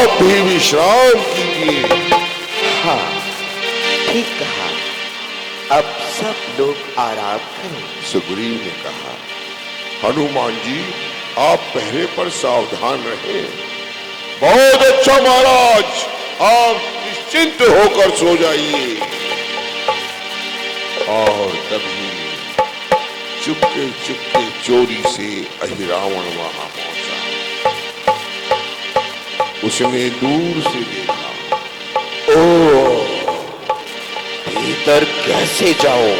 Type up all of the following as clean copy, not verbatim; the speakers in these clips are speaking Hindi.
आप भी विश्राम कीजिए। हाँ, ठीक कहा। अब सब लोग आराम करें। सुग्रीव ने कहा, हनुमान जी आप पहरे पर सावधान रहें। बहुत अच्छा महाराज, आप निश्चिंत होकर सो जाइए। और तभी चुपके चुपके चोरी से अहिरावण वहां पहुंचा। उसने दूर से देखा, ओ, भीतर कैसे जाऊं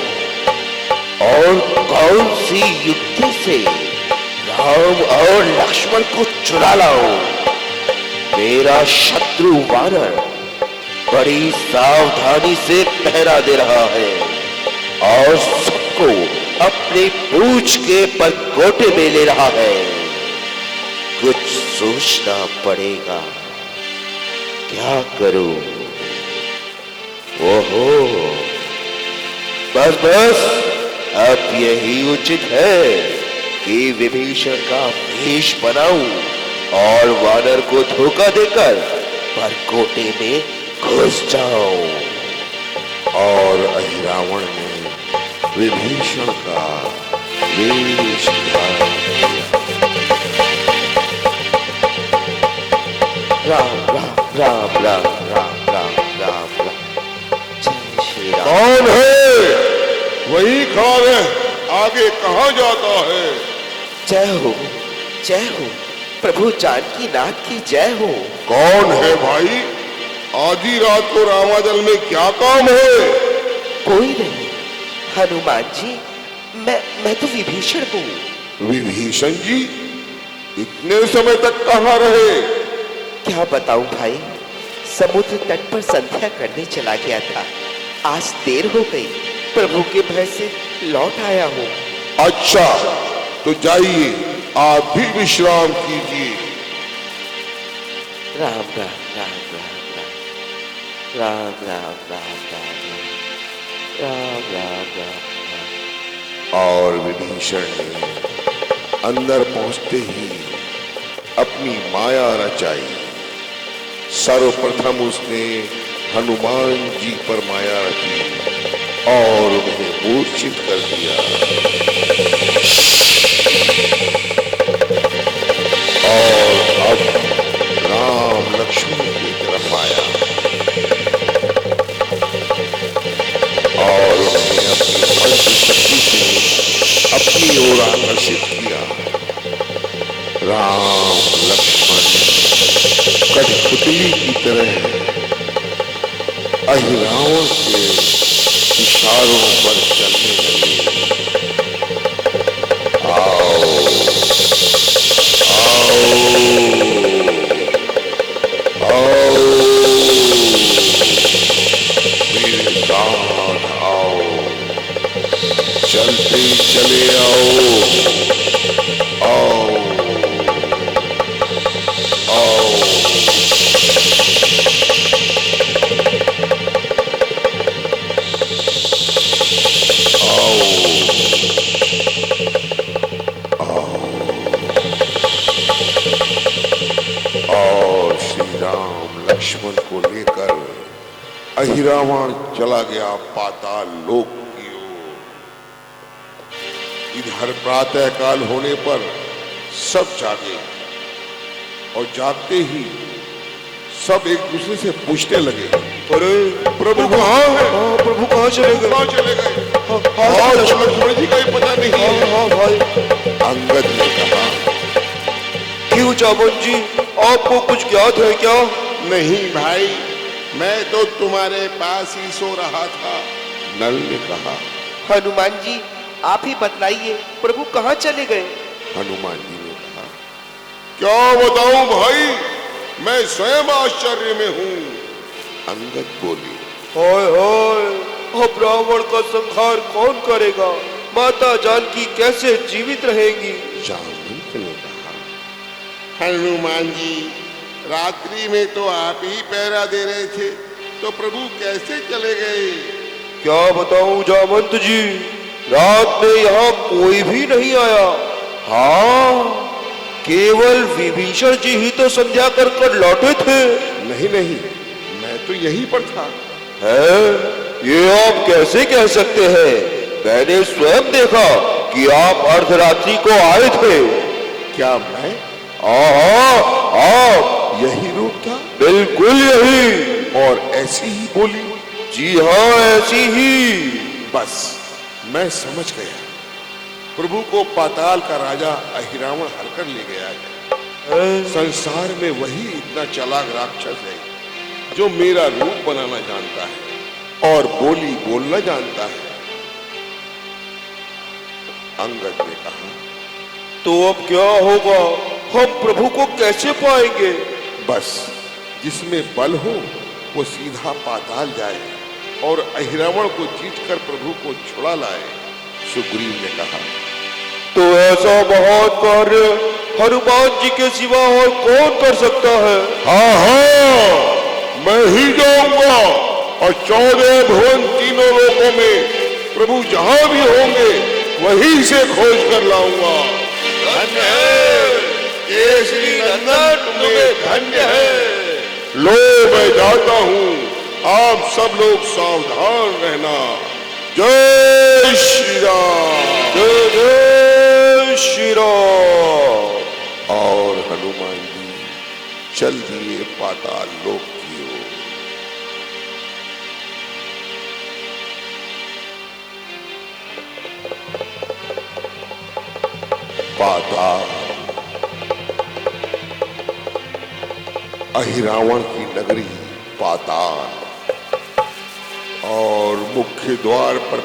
और कौन सी युक्ति से राम और लक्ष्मण को चुरा लाऊं? मेरा शत्रु वानर बड़ी सावधानी से पहरा दे रहा है और सबको अपनी पूंछ के परकोटे में ले रहा है। कुछ सोचना पड़ेगा, क्या करूं? ओहो, बस बस, अब यही उचित है कि विभीषण का वेश बनाऊं और वानर को धोखा देकर परकोटे में घुस जाऊं। और अहिरावण ने विभीषण का वेश धारण किया। राम राम राम राम राम राम राम राम। जय श्री राम। कौन है? वही खड़ा है, आगे कहाँ जाता है? जय हो, जय हो, प्रभु जानकी नाथ की जय हो। कौन है भाई? आधी रात को रामाजल में क्या काम है? कोई नहीं हनुमान जी, मैं तो विभीषण हूँ। विभीषण जी इतने समय तक कहाँ रहे? क्या बताऊं भाई, समुद्र तट पर संध्या करने चला गया था। आज देर हो गई, प्रभु के भय से लौट आया हूँ। अच्छा, तो जाइए, आप भी विश्राम कीजिए। राम राम राम राम राम राम राम राम राम राम राम राम। और विभीषण ने अंदर पहुंचते ही अपनी माया रचाई। सर्वप्रथम उसने हनुमान जी पर माया रची और उन्हें मूर्छित कर दिया। और अब राम लक्ष्मण की तरफ आया और उन्हें अपनी मंत्र शक्ति से अपनी ओर आकर्षित किया। राम लक्ष्मण कठपुतली की तरह अहिरावण के इशारों पर चलने लगे। आओ आओ आओ, मेरे साथ आओ, चलते चले आओ, आओ आओ। और श्री राम लक्ष्मण को लेकर अहिरावण चला गया पाताल लोक की ओर। इधर प्रातः काल होने पर सब जागे और जागते ही सब एक दूसरे से पूछने लगे, अरे प्रभु कहाँ है? प्रभु कहाँ चले गए? कहाँ चले गए? लक्ष्मण जी का ही पता नहीं है। हाँ भाई। अंगद ने कहा, क्यों जामन जी, आपको कुछ ज्ञात है क्या? नहीं भाई, मैं तो तुम्हारे पास ही सो रहा था। नल ने कहा, हनुमान जी आप ही बतलाइए, प्रभु कहाँ चले गए? हनुमान जी ने कहा, क्या बताऊं भाई, मैं स्वयं आश्चर्य में हूँ। अंगद बोले, हाय हाय, अब रावण का संहार कौन करेगा? माता जानकी कैसे जीवित रहेंगी? जामवंत ने कहा, हनुमान जी रात्रि में तो आप ही पहरा दे रहे थे, तो प्रभु कैसे चले गए? क्या बताऊं जामवंत जी, रात में यहाँ कोई भी नहीं आया। हाँ, केवल विभीषण जी ही तो संध्या कर लौटे थे। नहीं नहीं, मैं तो यहीं पर था। है? ये आप कैसे कह सकते हैं? मैंने स्वयं देखा कि आप अर्धरात्रि को आए थे। क्या मैं? आप यही रूप था? बिल्कुल यही। और ऐसी ही बोली? जी हाँ, ऐसी ही। बस मैं समझ गया। प्रभु को पाताल का राजा अहिरावण हरकर ले गया है। संसार में वही इतना चालाक राक्षस है जो मेरा रूप बनाना जानता है और बोली बोलना जानता है। अंगद ने कहा, तो अब क्या होगा? हम प्रभु को कैसे पाएंगे? बस जिसमें बल हो वो सीधा पाताल जाए और अहिरावण को जीतकर प्रभु को छुड़ा लाए। सुग्रीव ने कहा, तो ऐसा महान कार्य हनुमान जी के सिवा और कौन कर सकता है? हाँ हाँ, मैं ही जाऊंगा और 14 भुवन तीनों लोकों में प्रभु जहां भी होंगे वहीं से खोज कर लाऊंगा। धन्य है केसरी नंदन, तुम्हें धन्य है। लो मैं जाता हूँ, आप सब लोग सावधान रहना। जय श्री राम। जय जय श्री राम। और हनुमान जी चल दिए पाताल लोक की ओर। पाताल अहिरावण की नगरी पाताल, और मुख्य द्वार पर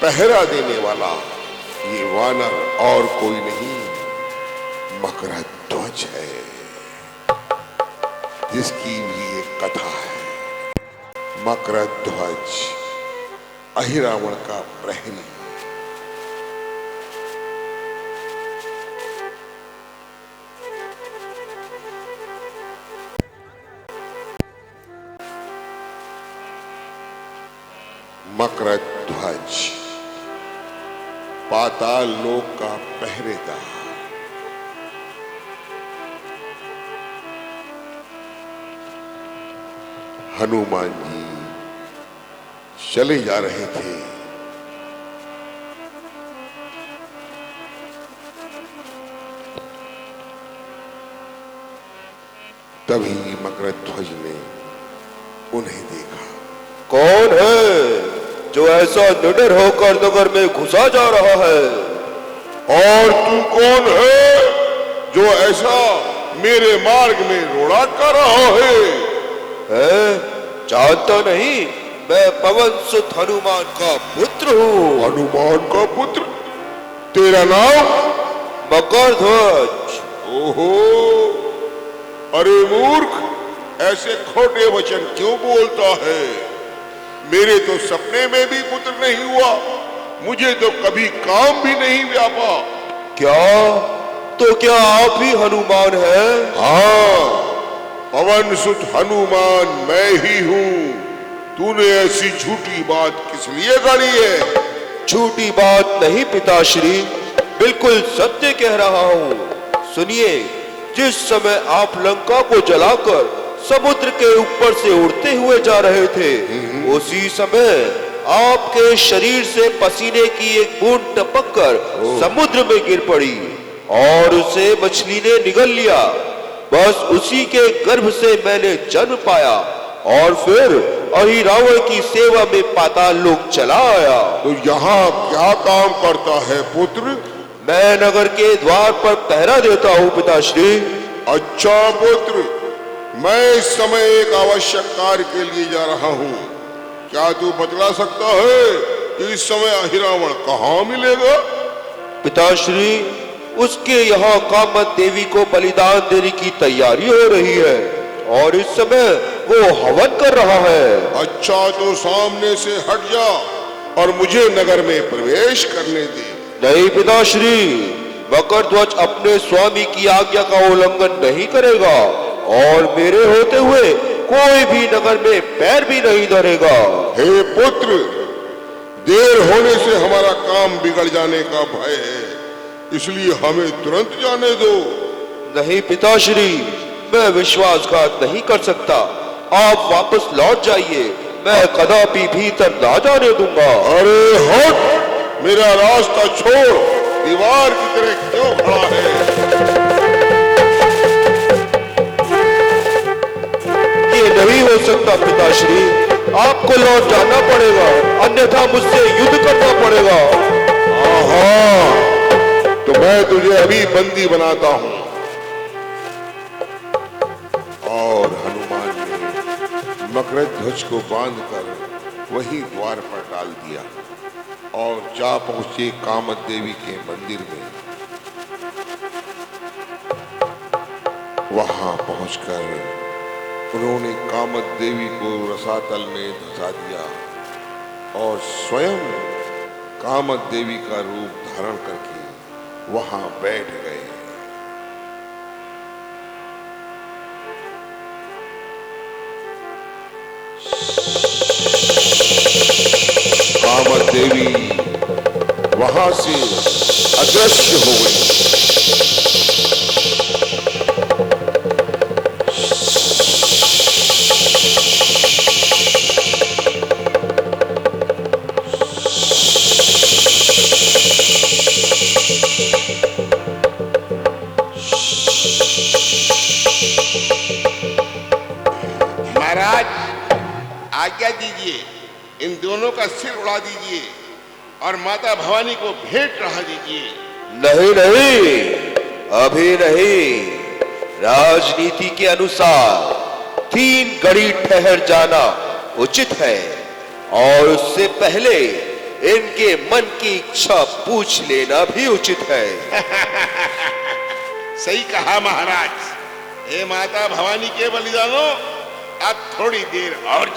पहरा देने वाला ये वानर और कोई नहीं, मकरध्वज है, जिसकी भी एक कथा है। मकरध्वज अहिरावण का प्रहरी। मकरध्वज पाताल लोक का पहरेदार। हनुमान जी चले जा रहे थे। तभी मकरध्वज ने उन्हें देखा। कौन है जो ऐसा निडर होकर नगर में घुसा जा रहा है? और तू कौन है जो ऐसा मेरे मार्ग में रोड़ा कर रहा है? जानता नहीं, मैं पवन सुत हनुमान का पुत्र हूँ। हनुमान का पुत्र? तेरा नाम? मकरध्वज। ओहो, अरे मूर्ख, ऐसे खोटे वचन क्यों बोलता है? मेरे तो सपने में भी पुत्र नहीं हुआ, मुझे तो कभी काम भी नहीं व्यापा। क्या? तो क्या आप ही हनुमान हैं? हाँ, पवन सुत हनुमान मैं ही हूँ। तूने ऐसी झूठी बात किस लिए गढ़ी है? झूठी बात नहीं पिताश्री, बिल्कुल सत्य कह रहा हूँ। सुनिए, जिस समय आप लंका को जलाकर समुद्र के ऊपर से उड़ते हुए जा रहे थे, उसी समय आपके शरीर से पसीने की एक बूंद टपक कर समुद्र में गिर पड़ी और उसे मछली ने निगल लिया। बस उसी के गर्भ से मैंने जन्म पाया और फिर अहिरावण की सेवा में पाताल लोक चला आया। तो यहाँ क्या काम करता है पुत्र? मैं नगर के द्वार पर पहरा देता हूँ पिताश्री। अच्छा पुत्र, मैं इस समय एक आवश्यक कार्य के लिए जा रहा हूँ। क्या तू बतला सकता है कि इस समय अहिरावण कहाँ मिलेगा? पिताश्री, उसके यहाँ कामत देवी को बलिदान देने की तैयारी हो रही है और इस समय वो हवन कर रहा है। अच्छा, तो सामने से हट जा और मुझे नगर में प्रवेश करने दे। नहीं पिताश्री, मकरध्वज अपने स्वामी की आज्ञा का उल्लंघन नहीं करेगा और मेरे होते हुए कोई भी नगर में पैर भी नहीं धरेगा। हे पुत्र, देर होने से हमारा काम बिगड़ जाने का भय है, इसलिए हमें तुरंत जाने दो। नहीं पिताश्री, मैं विश्वासघात नहीं कर सकता। आप वापस लौट जाइए, मैं कदापि भीतर ना जाने दूंगा। अरे हट, मेरा रास्ता छोड़, दीवार की तरह क्यों खड़ा है? ये नहीं हो सकता पिताश्री, आपको लौट जाना पड़ेगा, अन्यथा मुझसे युद्ध करना पड़ेगा। हाँ, तो मैं तुझे अभी बंदी बनाता हूं। और हनुमान ने मकरध्वज को बांधकर वही द्वार पर डाल दिया और जा पहुंचे कामत देवी के मंदिर में। वहां पहुंचकर उन्होंने कामत देवी को रसातल में धंसा दिया और स्वयं कामत देवी का रूप धारण करके वहां बैठ गए। कामत देवी वहां से अदृश्य हो गई। महाराज, आज्ञा दीजिए, इन दोनों का सिर उड़ा दीजिए और माता भवानी को भेंट चढ़ा दीजिए। नहीं नहीं, अभी नहीं। राजनीति के अनुसार 3 घड़ी ठहर जाना उचित है और उससे पहले इनके मन की इच्छा पूछ लेना भी उचित है। सही कहा महाराज। हे माता भवानी के बलिदानों, अब थोड़ी देर और